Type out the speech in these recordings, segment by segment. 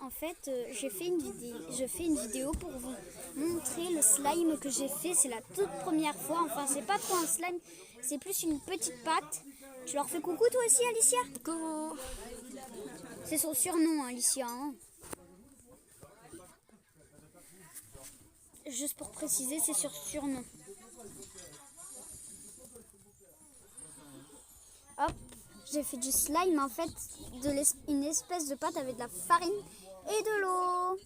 en fait, je fais une vidéo pour vous montrer le slime que j'ai fait. C'est la toute première fois. Enfin, c'est pas trop un slime, c'est plus une petite pâte. Tu leur fais coucou toi aussi, Alicia? Coucou. C'est son surnom, Alicia. Hein. Juste pour préciser, c'est sur surnom. Hop, j'ai fait du slime en fait, une espèce de pâte avec de la farine et de l'eau.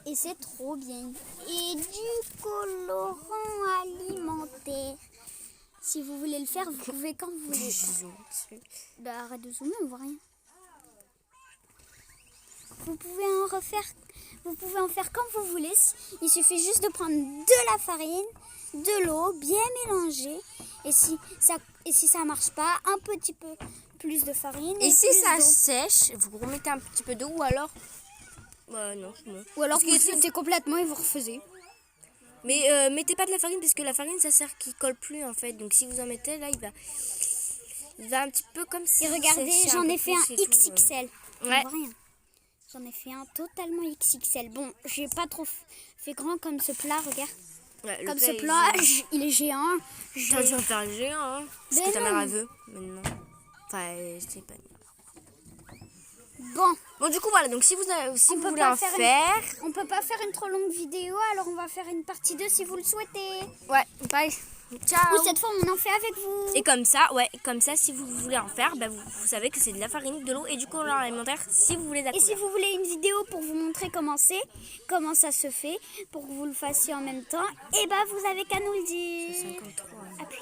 Et c'est trop bien. Et du colorant alimentaire. Si vous voulez le faire, vous pouvez quand vous voulez. Bah, arrête de zoomer, on voit rien. Vous pouvez en faire comme vous voulez. Il suffit juste de prendre de la farine, de l'eau, bien mélangée. Et si ça marche pas, un petit peu plus de farine. Et si ça sèche, vous remettez un petit peu d'eau ou alors... non. Ou alors vous mettez complètement et vous refaisez. Mais mettez pas de la farine parce que la farine ça sert qui colle plus en fait. Donc si vous en mettez là, il va un petit peu comme si... Et regardez, j'en ai fait un XXL. Ouais. J'en ai fait un totalement XXL. Bon, j'ai pas trop fait grand comme ce plat, regarde. Ouais, comme ce plat, il est géant. T'as dû en faire un géant, hein. Parce que ta mère a veut maintenant. Enfin, c'est pas... Bon, du coup, voilà. Donc, si vous voulez en faire... On peut pas faire une trop longue vidéo, alors on va faire une partie 2 si vous le souhaitez. Ouais, bye. Ciao. Ou cette fois, on en fait avec vous. Et comme ça, si vous voulez en faire, bah, vous savez que c'est de la farine, de l'eau et du colorant alimentaire si vous voulez la couleur. Et si vous voulez une vidéo pour vous montrer comment ça se fait, pour que vous le fassiez en même temps, et bah vous avez qu'à nous le dire. C'est 53. Appuie.